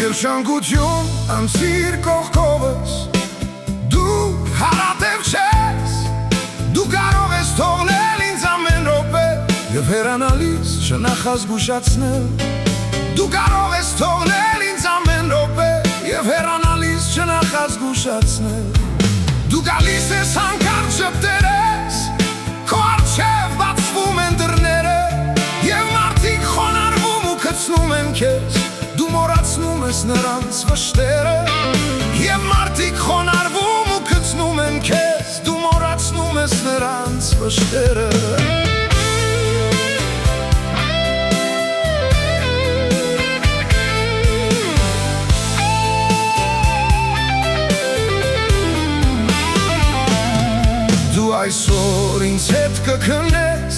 Երջանկություն անցիր կողքովս, դու հարատև չես, դու կարող ես թողնել ինձ ամեն րոպե և հեռանալիս չնախազգուշացնել, դու կարող ես թողնել ինձ ամեն րոպե և հեռանալիս չնախազգուշացնել, դու գալիս ես հանկարծ շփտերես, քո առջև բացվում են դռները և մարդիկ խոնարհվում ու գցնում են քեզ, դու մոռացնում ես նրանց վշտերը և մարդիկ խոնարհվում ու գցնում են քեզ, դու մոռացնում ես նրանց վշտերը Դու այսօր ինձ հետ կքնես,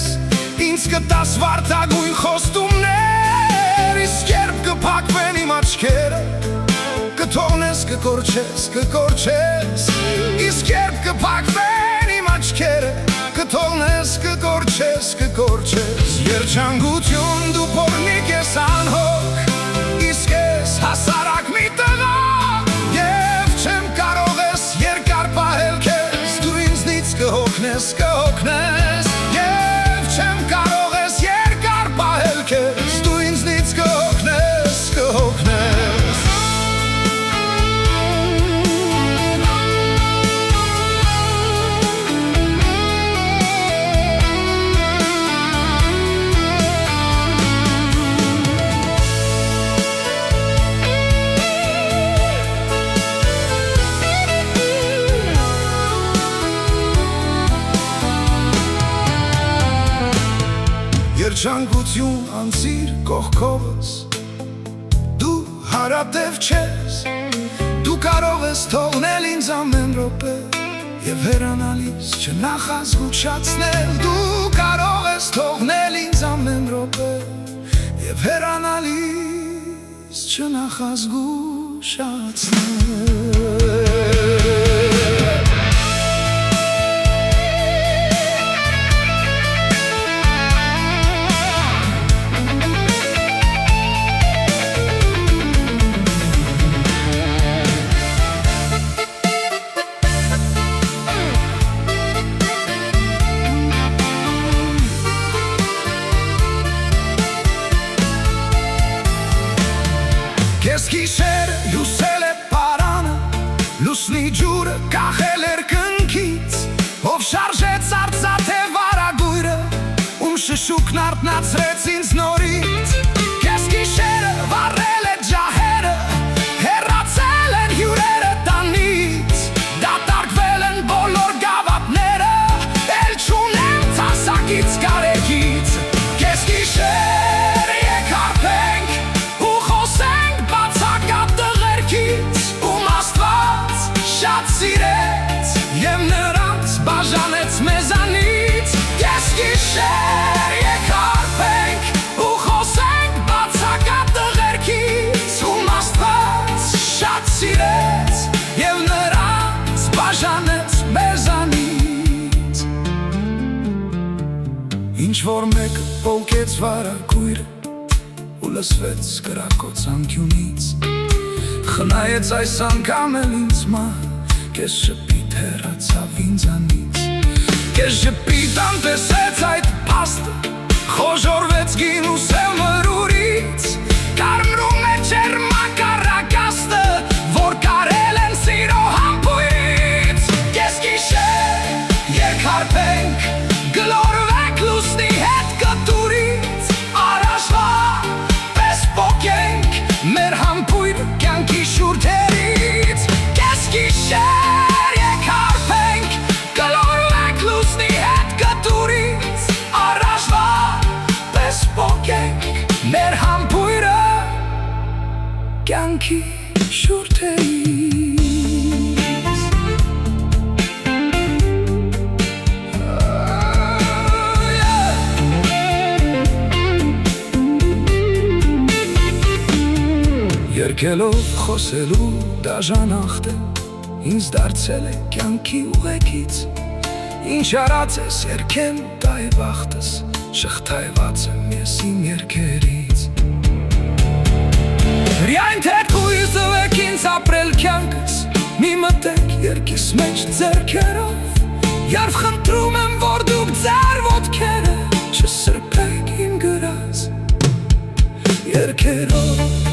ինձ կտաս վարդագույն խոստումներ, իսկ երբ կփակվեն իմ աչքերը, կթողնես, կկորչես, իսկ երբ կփակվեն իմ աչքերը, կթողնես, կկորչես, Երջանկություն դու փորնիկ ես անհոգ, իսկ ես հասարակ մի տղա, և չեմ կարող ես երկար պահել քեզ, դու ինձնից կհոգնես, և չեմ կարող ես երկար պահել քեզ, դու ինձնից կհոգնես Երջանկություն անցիր կողքովս, դու հարատև չես, դու կարող ես թողնել ինձ ամեն րոպե և հեռանալիս չնախազգուշացնել, դու կարող ես թողնել ինձ ամեն րոպե և հեռանալիս չնախազգուշացնել Կես գիշերը հյուսել է պարանը, լուսնի ջուրը կախել էր կնքից, ով շարժեց արծաթե վարագույրը, ում շշուկն արթնացրեց ինձ նորից, կես գիշերը վառել է ջահերը, հեռացել են հյուրերը տանից, դատարկվել են բոլոր գավաթները, էլ չունեմ թասակից կարեկից, կես գիշեր եկ հարբենք շատ սիրեց և նրանց բաժանեց մեզանից Կես գիշեր եկ հարբենք ու խոսենք բացակատ տղերքից Ում Աստված շատ սիրեց և նրանց բաժանեց մեզանից Ինչ-որ մեկը պոկեց վարագույրը ու լսվեց կրակոց անկյունից Խնայեց այս անգամ էլ ինձ մահ Կես շպիտ հեռացավ ինձանից Կես շպիտ անտեսեց այդ փաստը Խոժորվեց գին ու սև մրուրից Կարմրում է ջերմակառակաստը Որ կարել են սիրո համբույրից Կես գիշեր եկ հարբենք Գլորվեք լուսնի հետ կտուրից Արաշվա պես պոկենք Մեր համբույրը կյանքի շուրթերից Կես գիշեր եկ հարբենք Գլորվեք լուսնի հետ կտուրից Արաշվա պես պոկենք Մեր համբույրը Երկելով խոսելու դաժանախտ է, ինձ դարձել է կյանքի ուղեկից, ինչ արած ես երկեմ տայ վախտս, շղթայված եմ ես իմ երկերից։ Հրյայն թերքույզը եք ինձ ապրել կյանքս, մի մտեք երկիս մեջ ձերքերով, Երբ խնդրում եմ, որ դուք ձեր ոտքերը չսրբեք իմ գրած երկերով։